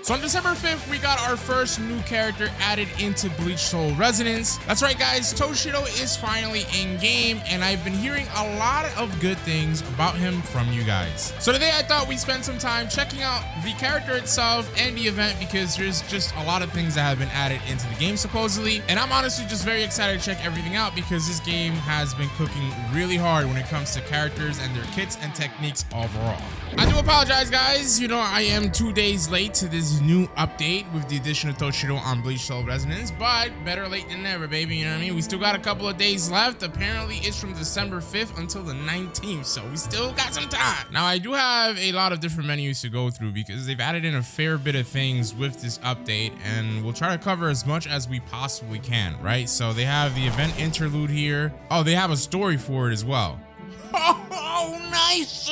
So on December 5th, we got our first new character added into Bleach Soul Resonance. That's right, guys. Toshiro is finally in game, and I've been hearing a lot of good things about him from you guys. So today I thought we'd spend some time checking out the character itself and the event, because there's just a lot of things that have been added into the game supposedly. And I'm honestly just very excited to check everything out, because this game has been cooking really hard when it comes to characters and their kits and techniques overall. I do apologize, guys. You know, I am 2 days late to this new update with the addition of Toshiro on Bleach Soul Resonance, but better late than never, baby. You know what I mean? We still got a couple of days left. Apparently, it's from December 5th until the 19th, so we still got some time. Now, I do have a lot of different menus to go through, because they've added in a fair bit of things with this update, and we'll try to cover as much as we possibly can, right? So they have the event interlude here. Oh, they have a story for it as well. Oh, nice.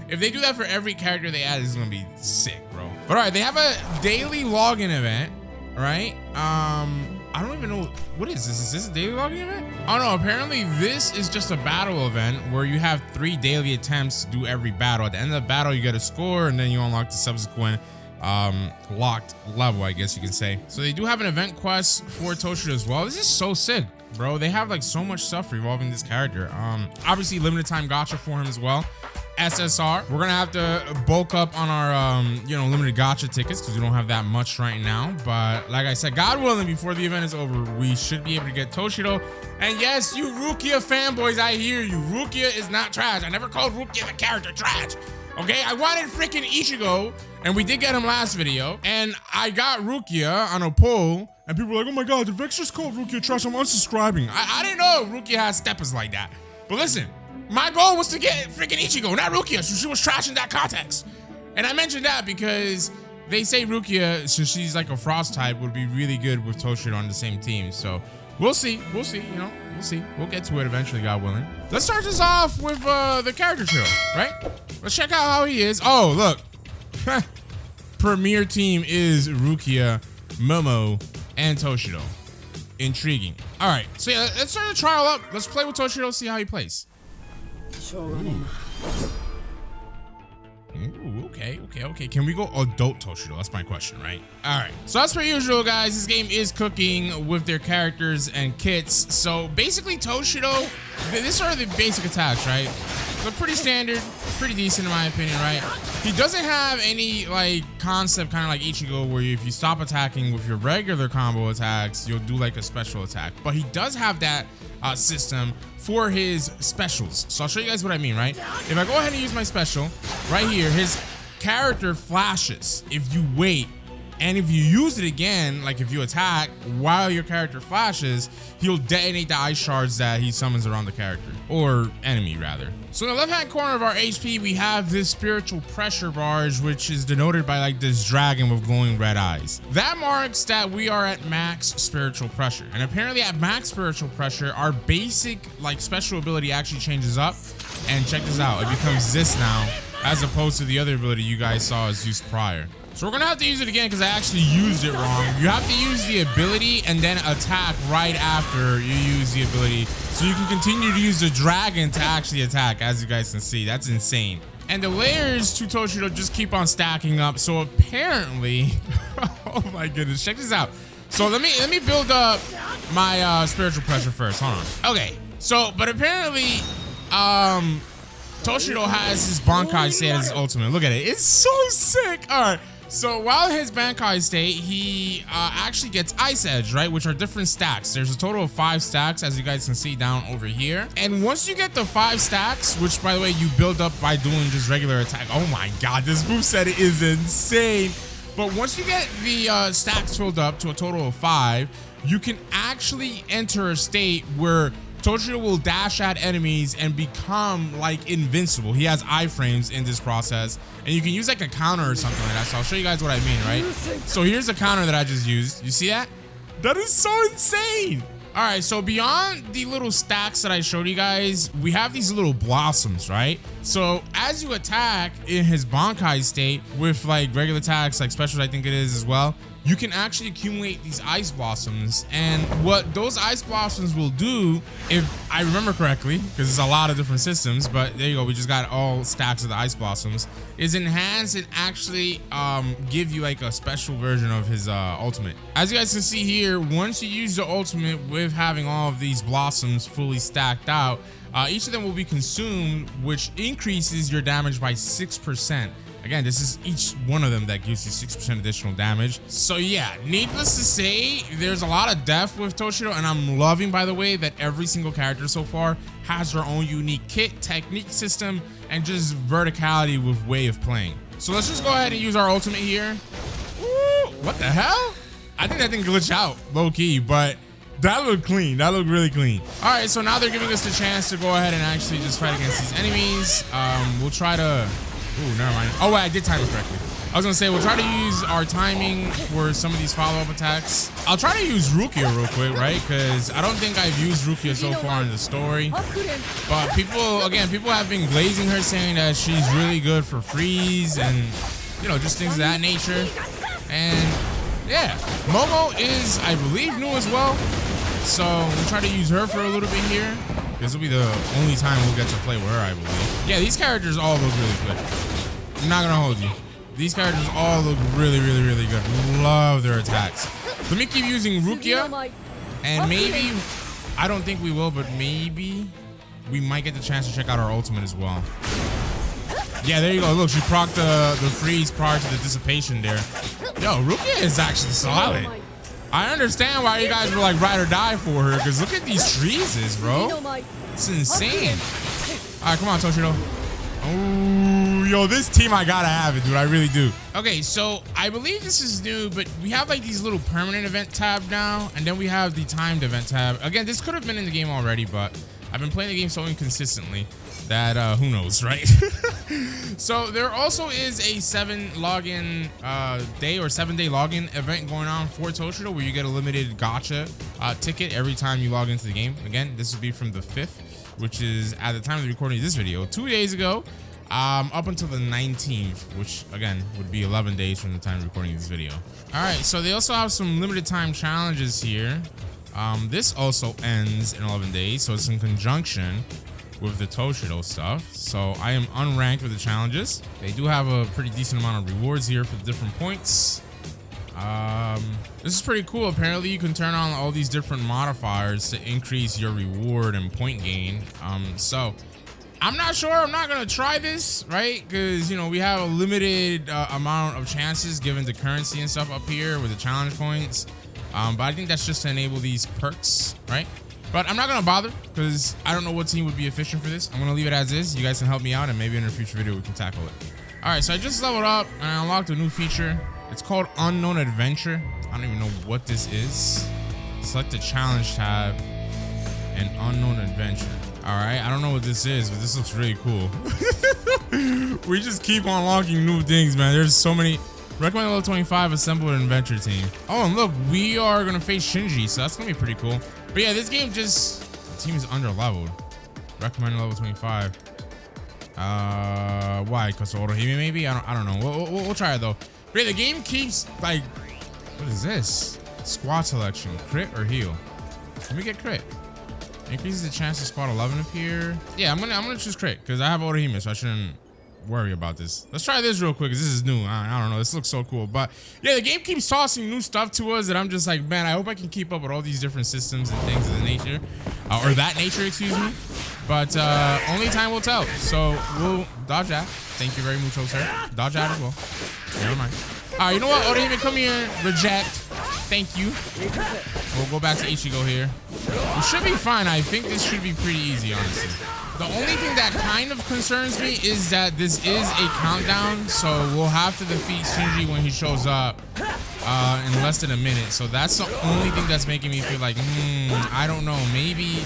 If they do that for every character they add, it's gonna be sick, bro. But all right, they have a daily login event, right? I don't even know, what is this? Is this a daily login event? Oh no, apparently this is just a battle event where you have 3 daily attempts to do every battle. At the end of the battle, you get a score, and then you unlock the subsequent locked level, I guess you can say. So they do have an event quest for Toshiro as well. This is so sick, bro. They have like so much stuff revolving this character. Obviously limited time gacha for him as well. SSR. We're gonna have to bulk up on our you know, limited gacha tickets, because we don't have that much right now. But like I said, God willing, before the event is over, we should be able to get Toshiro. And yes, you Rukia fanboys, I hear you. Rukia is not trash. I never called Rukia the character trash. Okay, I wanted freaking Ichigo, and we did get him last video, and I got Rukia on a poll, and people were like, oh my god, did Vex just call Rukia trash? I'm unsubscribing. I didn't know Rukia has steppers like that. But listen, my goal was to get freaking Ichigo, not Rukia, so she was trash in that context. And I mentioned that because they say Rukia, so she's like a frost type, would be really good with Toshiro on the same team. So we'll see, you know, we'll see. We'll get to it eventually, God willing. Let's start this off with the character trio, right? Let's check out how he is. Oh, look. Premier team is Rukia, Momo, and Toshiro. Intriguing. All right, so yeah, let's start the trial up. Let's play with Toshiro, see how he plays. Ooh, okay. Can we go adult Toshiro? That's my question, right? All right. So as per usual, guys, this game is cooking with their characters and kits. So basically, Toshiro, these are the basic attacks, right? They're pretty standard, pretty decent in my opinion, right? He doesn't have any like concept, kind of like Ichigo, where if you stop attacking with your regular combo attacks, you'll do like a special attack. But he does have that system for his specials. So I'll show you guys what I mean, right? If I go ahead and use my special right here, his character flashes if you wait, and if you use it again, like if you attack while your character flashes, he'll detonate the ice shards that he summons around the character, or enemy rather. So in the left hand corner of our HP, we have this spiritual pressure bars, which is denoted by like this dragon with glowing red eyes. That marks that we are at max spiritual pressure. And apparently at max spiritual pressure, our basic like special ability actually changes up. And check this out, it becomes this now, as opposed to the other ability you guys saw as used prior. So we're gonna have to use it again, because I actually used it wrong. You have to use the ability and then attack right after you use the ability, so you can continue to use the dragon to actually attack, as you guys can see. That's insane. And the layers to Toshiro just keep on stacking up. So apparently, oh my goodness, check this out. So let me build up my spiritual pressure first. Hold on. Okay. So, but apparently, Toshiro has his Bankai state as his ultimate. Look at it. It's so sick. All right. So while his Bankai state, he actually gets Ice Edge, right? Which are different stacks. There's a total of 5 stacks, as you guys can see down over here. And once you get the 5 stacks, which by the way, you build up by doing just regular attack. Oh my God, this moveset is insane. But once you get the stacks filled up to a total of 5, you can actually enter a state where Toshiro will dash at enemies and become like invincible. He has iframes in this process, and you can use like a counter or something like that. So I'll show you guys what I mean, right? So here's a counter that I just used. You see that? That is so insane. All right, so beyond the little stacks that I showed you guys, we have these little blossoms, right? So as you attack in his Bankai state with like regular attacks, like specials, I think it is as well, you can actually accumulate these ice blossoms. And what those ice blossoms will do, if I remember correctly, because it's a lot of different systems, but there you go, we just got all stacks of the ice blossoms, is enhance and actually give you like a special version of his ultimate. As you guys can see here, once you use the ultimate with having all of these blossoms fully stacked out, each of them will be consumed, which increases your damage by 6%. Again, this is each one of them that gives you 6% additional damage. So yeah, needless to say, there's a lot of depth with Toshiro, and I'm loving, by the way, that every single character so far has their own unique kit, technique system, and just verticality with way of playing. So let's just go ahead and use our ultimate here. Ooh, what the hell? I think that thing glitched out low key, but that looked clean. That looked really clean. All right, so now they're giving us the chance to go ahead and actually just fight against these enemies. We'll try to... Ooh, never mind. Oh, wait, I did time it correctly. I was gonna say, we'll try to use our timing for some of these follow-up attacks. I'll try to use Rukia real quick, right? Because I don't think I've used Rukia so far in the story. But people have been glazing her, saying that she's really good for freeze and, you know, just things of that nature. And yeah, Momo is, I believe, new as well. So we'll try to use her for a little bit here. This will be the only time we'll get to play with her, I believe. Yeah, these characters all look really good. I'm not gonna hold you. These characters all look really, really, really good. Love their attacks. Let me keep using Rukia, and maybe, I don't think we will, but maybe we might get the chance to check out our ultimate as well. Yeah, there you go. Look, she procced the freeze prior to the dissipation there. Yo, Rukia is actually solid. I understand why you guys were like ride or die for her, because look at these freezes, bro. It's insane. All right, come on, Toshiro. Oh, yo, this team, I gotta have it, dude. I really do. Okay, so I believe this is new, but we have like these little permanent event tab now, and then we have the timed event tab. Again, this could have been in the game already, but I've been playing the game so inconsistently that who knows, right? So there also is a 7-day login event going on for Toshiro, where you get a limited gacha ticket every time you log into the game. Again, this will be from the 5th, which is at the time of the recording of this video, 2 days ago, up until the 19th, which again would be 11 days from the time of recording this video. All right, so they also have some limited time challenges here. This also ends in 11 days, so it's in conjunction with the Toshiro stuff. So I am unranked with the challenges. They do have a pretty decent amount of rewards here for the different points. This is pretty cool. Apparently you can turn on all these different modifiers to increase your reward and point gain. So I'm not sure. I'm not gonna try this, right? Because, you know, we have a limited amount of chances given the currency and stuff up here with the challenge points. But I think that's just to enable these perks, right? But I'm not gonna bother because I don't know what team would be efficient for this. I'm gonna leave it as is. You guys can help me out, and maybe in a future video we can tackle it. All right, so I just leveled up and I unlocked a new feature. It's called Unknown Adventure. I don't even know what this is. Select the challenge tab and Unknown Adventure. All right, I don't know what this is, but this looks really cool. We just keep unlocking new things, man. There's so many. Recommend level 25, assemble an adventure team. Oh, and look, we are gonna face Shinji, so that's gonna be pretty cool. But yeah, this game just, the team is under leveled. Recommend level 25. Why? Because Orohime maybe? I don't know. We'll try it though. But yeah, the game keeps like, what is this? Squad selection, crit or heal? Let me get crit. Increases the chance of squad 11 appear. Yeah, I'm gonna choose crit because I have Orohime, so I shouldn't worry about this. Let's try this real quick because this is new. I don't know, this looks so cool. But yeah, the game keeps tossing new stuff to us that I'm just like, man, I hope I can keep up with all these different systems and things of the nature, or that nature, excuse me. But only time will tell. So we'll dodge that. Thank you very much, sir. Dodge that as well. Never mind. All right, you know what? Orohime, come here. Reject. Thank you. We'll go back to Ichigo here. We should be fine. I think this should be pretty easy, honestly. The only thing that kind of concerns me is that this is a countdown, so we'll have to defeat Shinji when he shows up in less than a minute. So that's the only thing that's making me feel like, I don't know, maybe,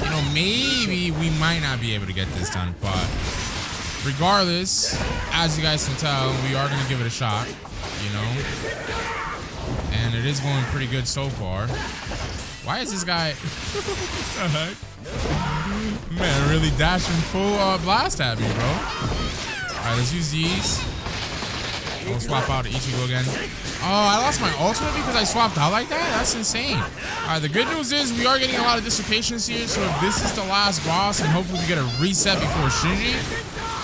you know, maybe we might not be able to get this done. But regardless, as you guys can tell, we are going to give it a shot, you know, and it is going pretty good so far. Why is this guy... Man, really dashing full blast at me, bro. All right, let's use these. We'll swap out to Ichigo again. Oh, I lost my ultimate because I swapped out like that? That's insane. All right, the good news is we are getting a lot of dissipations here. So if this is the last boss and hopefully we get a reset before Shinji,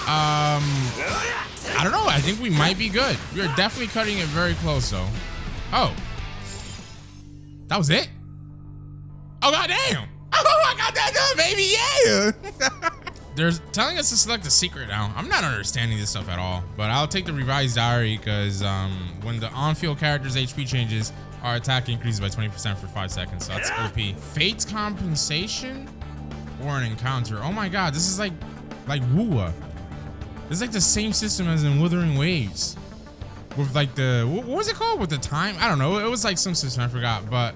I don't know. I think we might be good. We are definitely cutting it very close, though. Oh. That was it? Oh, goddamn. Oh, I got that done, baby. Yeah. They're telling us to select a secret now. I'm not understanding this stuff at all, but I'll take the revised diary because when the on-field character's HP changes, our attack increases by 20% for 5 seconds. So that's OP. Fate's compensation or an encounter. Oh my God, this is like Wua. This is like the same system as in Wuthering Waves. With like the, what was it called? With the time? I don't know. It was like some system, I forgot, but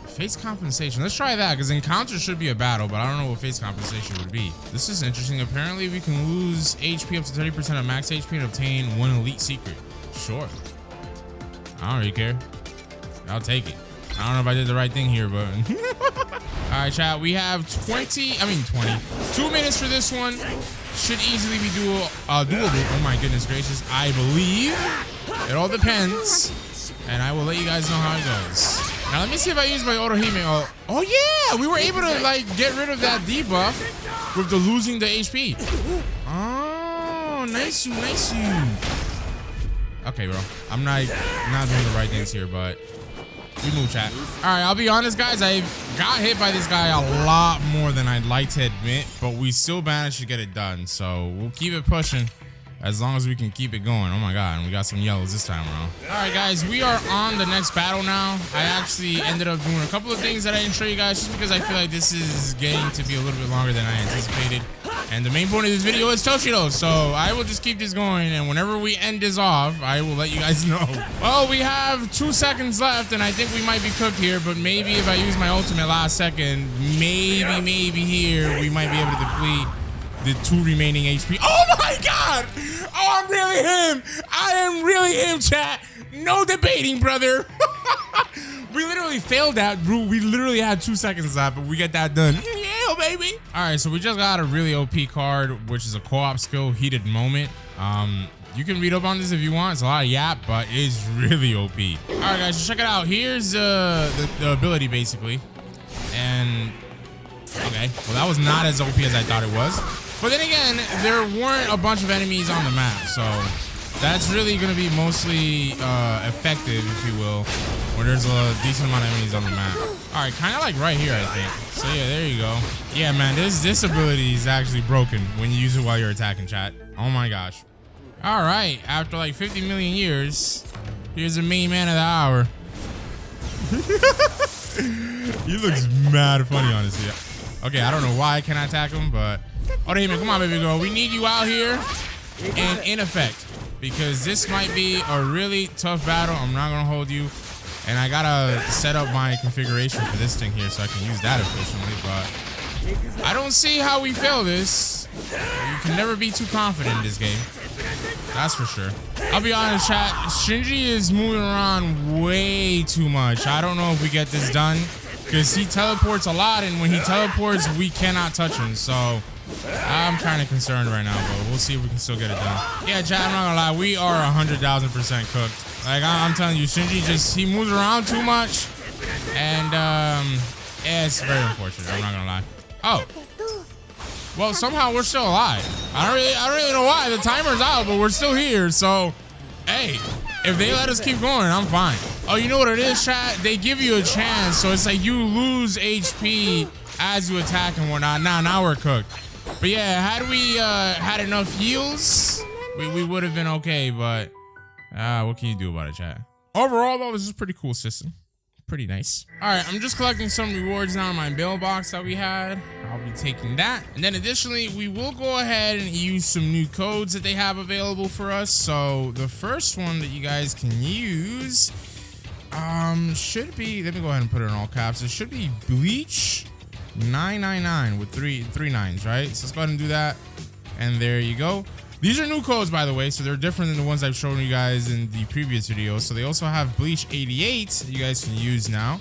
Fate's compensation. Let's try that because encounter should be a battle, but I don't know what Fate's compensation would be. This is interesting. Apparently we can lose HP up to 30% of max HP and obtain one elite secret. Sure. I don't really care. I'll take it. I don't know if I did the right thing here, but all right, chat. We have 2 minutes for this one. Should easily be doable. Oh my goodness gracious. I believe it all depends, and I will let you guys know how it goes. Now let me see if I use my oGVexx. Oh yeah, we were able to like get rid of that debuff with the losing the HP. Oh, nice you. Okay, bro. I'm not doing the right things here, but we move, chat. All right, I'll be honest, guys. I got hit by this guy a lot more than I'd like to admit, but we still managed to get it done. So we'll keep it pushing as long as we can keep it going. Oh my God, and we got some yellows this time around. All right, guys, we are on the next battle now. I actually ended up doing a couple of things that I didn't show you guys just because I feel like this is getting to be a little bit longer than I anticipated. And the main point of this video is Toshiro, so I will just keep this going, and whenever we end this off, I will let you guys know. Well, we have 2 seconds left, and I think we might be cooked here, but maybe if I use my ultimate last second, maybe here, we might be able to deplete the 2 remaining HP. Oh my God! Oh, I'm really him! I am really him, chat! No debating, brother! We literally failed that, bro. We literally had 2 seconds left, but we get that done. Yeah, baby! Alright, so we just got a really OP card, which is a co-op skill, Heated Moment. You can read up on this if you want. It's a lot of yap, but it's really OP. Alright, guys, so check it out. Here's the ability, basically. And, okay, well, that was not as OP as I thought it was. But then again, there weren't a bunch of enemies on the map, so that's really going to be mostly effective, if you will, where there's a decent amount of enemies on the map. All right, kind of like right here, I think. So yeah, there you go. Yeah, man, this ability is actually broken when you use it while you're attacking, chat. Oh my gosh. All right, after like 50 million years, here's the main man of the hour. He looks mad funny, honestly. Okay, I don't know why I cannot attack him, but oh, Damon, come on, baby girl. We need you out here and in effect because this might be a really tough battle. I'm not going to hold you. And I got to set up my configuration for this thing here so I can use that efficiently. But I don't see how we fail this. You can never be too confident in this game. That's for sure. I'll be honest, chat. Shinji is moving around way too much. I don't know if we get this done because he teleports a lot. And when he teleports, we cannot touch him. So I'm kind of concerned right now, but we'll see if we can still get it done. Yeah, chat, I'm not gonna lie, we are 100,000% cooked. Like I'm telling you, Shinji he moves around too much, and yeah, it's very unfortunate. I'm not gonna lie. Oh, well, somehow we're still alive. I don't really know why. The timer's out, but we're still here. So, hey, if they let us keep going, I'm fine. Oh, you know what it is, chat? They give you a chance, so it's like you lose HP as you attack and whatnot. Now we're cooked. But yeah, had we had enough heals, we would have been okay, but what can you do about it, chat? Overall, though, this is a pretty cool system. Pretty nice. All right, I'm just collecting some rewards now in my mailbox that we had. I'll be taking that. And then additionally, we will go ahead and use some new codes that they have available for us. So the first one that you guys can use should be, let me go ahead and put it in all caps. It should be Bleach 999 with three nines, right? So let's go ahead and do that. And there you go. These are new codes, by the way, so they're different than the ones I've shown you guys in the previous videos. So they also have Bleach 88 that you guys can use now.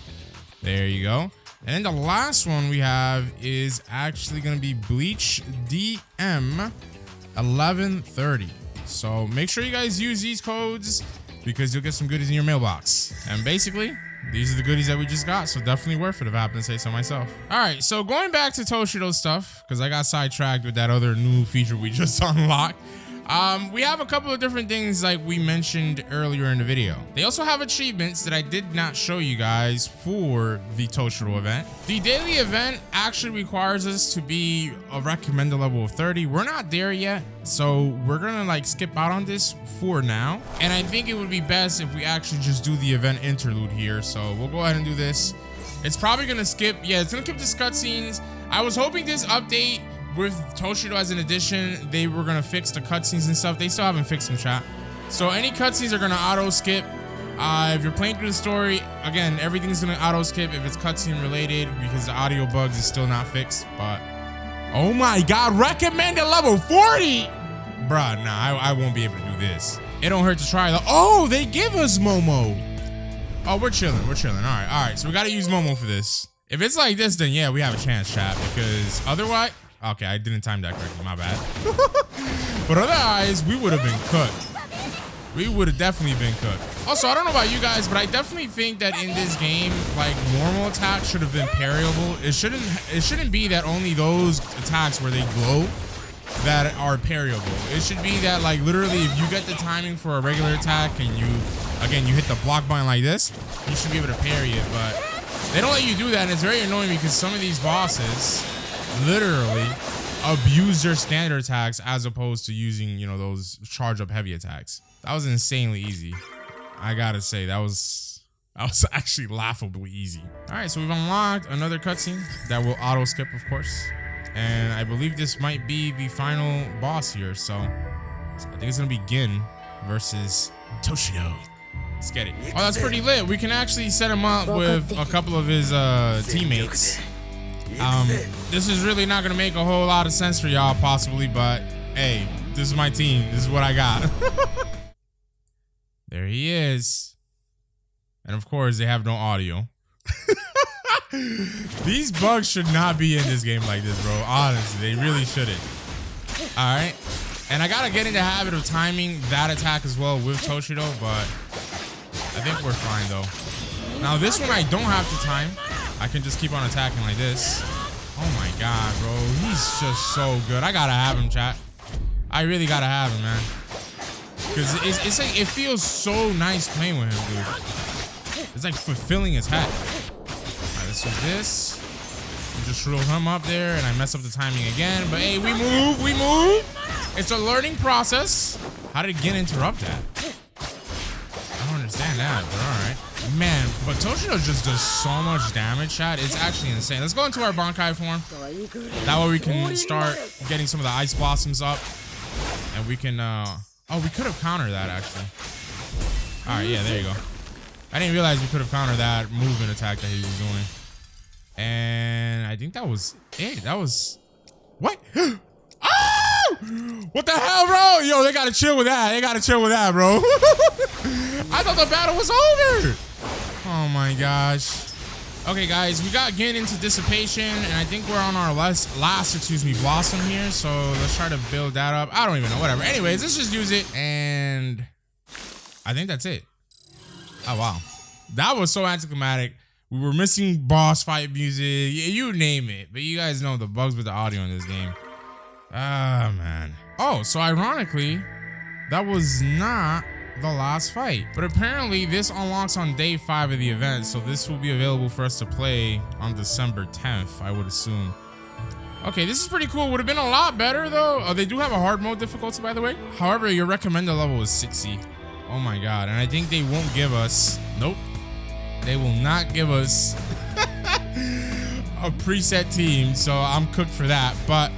There you go. And then the last one we have is actually going to be Bleach DM 1130. So make sure you guys use these codes because you'll get some goodies in your mailbox. And basically, these are the goodies that we just got, so definitely worth it if I happen to say so myself. All right, so going back to Toshiro's stuff, because I got sidetracked with that other new feature we just unlocked. We have a couple of different things like we mentioned earlier in the video. They also have achievements that I did not show you guys for the Toshiro event. The daily event actually requires us to be a recommended level of 30. We're not there yet, so we're gonna like skip out on this for now. And I think it would be best if we actually just do the event interlude here. So we'll go ahead and do this. It's probably gonna skip, yeah, it's gonna skip the cutscenes. I was hoping this update with Toshiro as an addition, they were gonna fix the cutscenes and stuff. They still haven't fixed them, chat. So any cutscenes are gonna auto skip. If you're playing through the story, again, everything's gonna auto skip if it's cutscene related because the audio bugs is still not fixed. But oh my god, recommended level 40, bruh. Nah, I won't be able to do this. It don't hurt to try though. Oh, they give us Momo. Oh, we're chilling. All right. So we gotta use Momo for this. If it's like this, then yeah, we have a chance, chat. Because otherwise. Okay, I didn't time that correctly, my bad. But otherwise, we would have been cooked. We would have definitely been cooked. Also, I don't know about you guys, but I definitely think that in this game, like normal attacks should have been parryable. It shouldn't be that only those attacks where they glow that are parryable. It should be that like literally if you get the timing for a regular attack and you hit the block button like this, you should be able to parry it. But they don't let you do that, and it's very annoying because some of these bosses literally abuse their standard attacks as opposed to using, you know, those charge up heavy attacks. That was insanely easy. I gotta say, that was actually laughably easy. All right, so we've unlocked another cutscene that will auto skip, of course. And I believe this might be the final boss here. So I think it's gonna be Gin versus Toshiro. Let's get it. Oh, that's pretty lit. We can actually set him up with a couple of his teammates. This is really not gonna make a whole lot of sense for y'all possibly, but hey, this is my team. This is what I got. There he is. And of course they have no audio. These bugs should not be in this game like this, bro. Honestly, they really shouldn't. All right. And I gotta get in the habit of timing that attack as well with Toshiro, but I think we're fine though. Now this one I don't have to time. I can just keep on attacking like this. Oh my god, bro. He's just so good. I gotta have him, chat. I really gotta have him, man. Because it's like, it feels so nice playing with him, dude. It's like fulfilling his hat. Alright, let's do this. We just throw him up there and I mess up the timing again. But hey, we move. It's a learning process. How did Gin interrupt that? I don't understand that, but alright. Man, but Toshiro just does so much damage, chat. It's actually insane. Let's go into our Bankai form. That way we can start getting some of the ice blossoms up. And we can, oh, we could have countered that, actually. All right, yeah, there you go. I didn't realize we could have countered that movement attack that he was doing. And I think that was it. That was... What? Oh! What the hell, bro? Yo, they gotta chill with that. Bro. I thought the battle was over. Oh my gosh. Okay, guys, we got Gin into Dissipation, and I think we're on our last Blossom here. So let's try to build that up. I don't even know, whatever. Anyways, let's just use it, and I think that's it. Oh, wow. That was so anticlimactic. We were missing boss fight music, you name it. But you guys know the bugs with the audio in this game. Ah, man. Oh, so ironically, that was not the last fight. But apparently this unlocks on day 5 of the event, so this will be available for us to play on December 10th, I would assume. Okay, this is pretty cool. Would have been a lot better though. Oh, they do have a hard mode difficulty, by the way. However, your recommended level is 60. Oh my god. And I think they won't give us, nope, they will not give us a preset team, so I'm cooked for that. But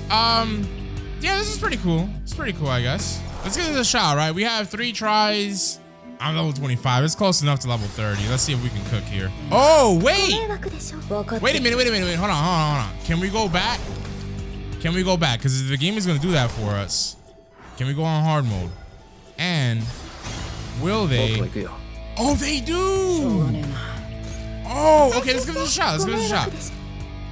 yeah, this is pretty cool. It's pretty cool, I guess. Let's give this a shot, right? We have 3 tries. I'm level 25. It's close enough to level 30. Let's see if we can cook here. Oh, wait. Wait a minute. Hold on. Can we go back? Because the game is going to do that for us. Can we go on hard mode? And will they? Oh, they do. Oh, okay, let's give this a shot. Let's give this a shot.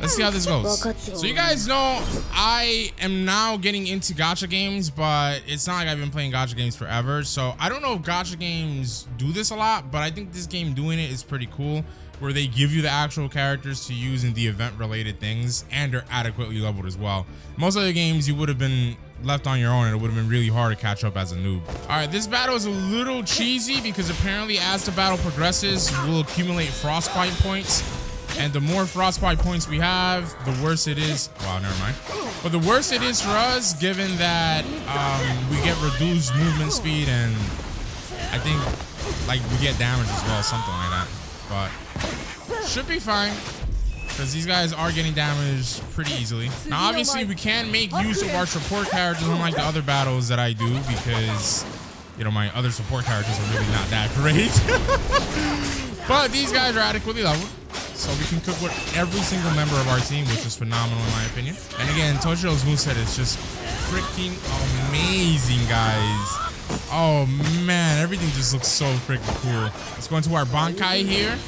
Let's see how this goes. So you guys know I am now getting into gacha games, but it's not like I've been playing gacha games forever. So I don't know if gacha games do this a lot, but I think this game doing it is pretty cool, where they give you the actual characters to use in the event related things and are adequately leveled as well. Most other games you would have been left on your own and it would have been really hard to catch up as a noob. All right, this battle is a little cheesy because apparently as the battle progresses, we'll accumulate frostbite points. And the more frostbite points we have, the worse it is. Wow, never mind. But the worse it is for us, given that we get reduced movement speed and I think like we get damage as well, something like that. But should be fine because these guys are getting damaged pretty easily. Now, obviously, we can make use of our support characters unlike the other battles that I do because, you know, my other support characters are really not that great. But these guys are adequately leveled, so we can cook with every single member of our team, which is phenomenal in my opinion. And again, Toshiro's moveset is just freaking amazing, guys. Oh man, everything just looks so freaking cool. Let's go into our Bankai here.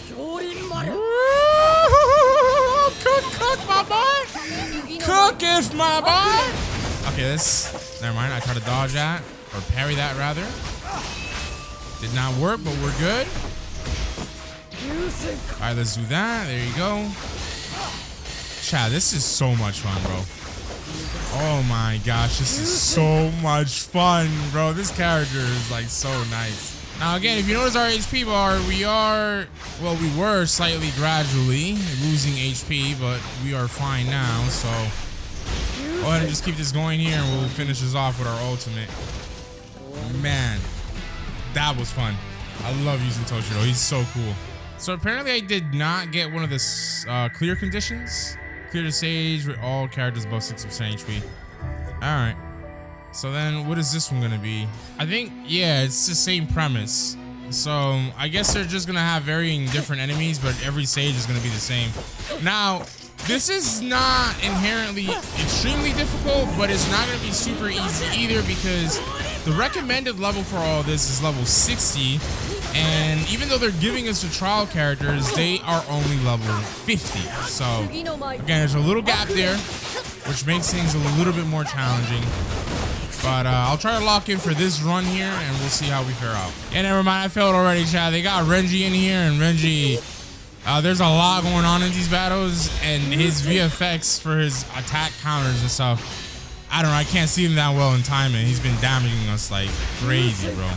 Cook, my boy. Cook if my boy. Okay, never mind. I tried to dodge that, or parry that rather. Did not work, but we're good. All right, let's do that. There you go. Chat, this is so much fun, bro. Oh my gosh, this is so much fun, bro. This character is like so nice. Now again, if you notice our HP bar, we were slightly gradually losing HP, but we are fine now. So go ahead and just keep this going here and we'll finish this off with our ultimate. Man, that was fun. I love using Toshiro. He's so cool. So apparently I did not get one of the clear conditions. Clear the stage with all characters above 60% HP. All right. So then what is this one gonna be? I think, yeah, it's the same premise. So I guess they're just gonna have varying different enemies, but every stage is gonna be the same. Now, this is not inherently extremely difficult, but it's not gonna be super easy either because the recommended level for all this is level 60. And even though they're giving us the trial characters, they are only level 50. So again, there's a little gap there, which makes things a little bit more challenging. But I'll try to lock in for this run here and we'll see how we fare out. And never mind, I failed already, Chad. They got Renji in here, and Renji, there's a lot going on in these battles, and his VFX for his attack counters and stuff, I don't know, I can't see him that well in timing. He's been damaging us like crazy, bro.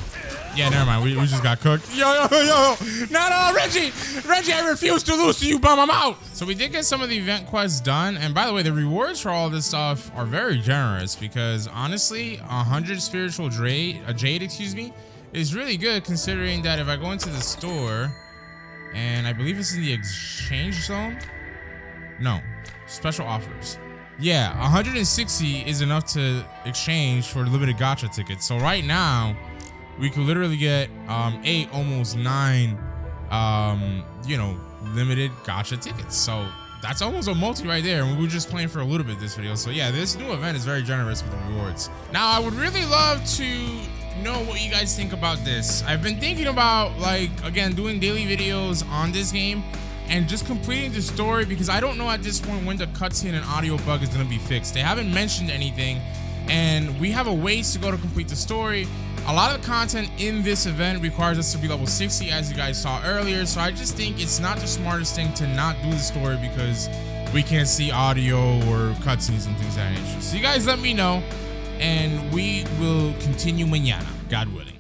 Yeah, never mind. We just got cooked. Yo. No, Reggie, I refuse to lose to you, bum. I'm out. So we did get some of the event quests done. And by the way, the rewards for all this stuff are very generous because honestly, 100 spiritual jade, is really good considering that if I go into the store, and I believe it's in the exchange zone. No, special offers. Yeah, 160 is enough to exchange for limited gacha tickets. So right now, we could literally get 8, almost 9, limited gacha tickets. So that's almost a multi right there. And we were just playing for a little bit this video. So yeah, this new event is very generous with the rewards. Now, I would really love to know what you guys think about this. I've been thinking about, like, again, doing daily videos on this game and just completing the story because I don't know at this point when the cutscene and audio bug is going to be fixed. They haven't mentioned anything, and we have a ways to go to complete the story. A lot of the content in this event requires us to be level 60, as you guys saw earlier. So I just think it's not the smartest thing to not do the story because we can't see audio or cutscenes and things of that nature. So you guys let me know, and we will continue mañana, God willing.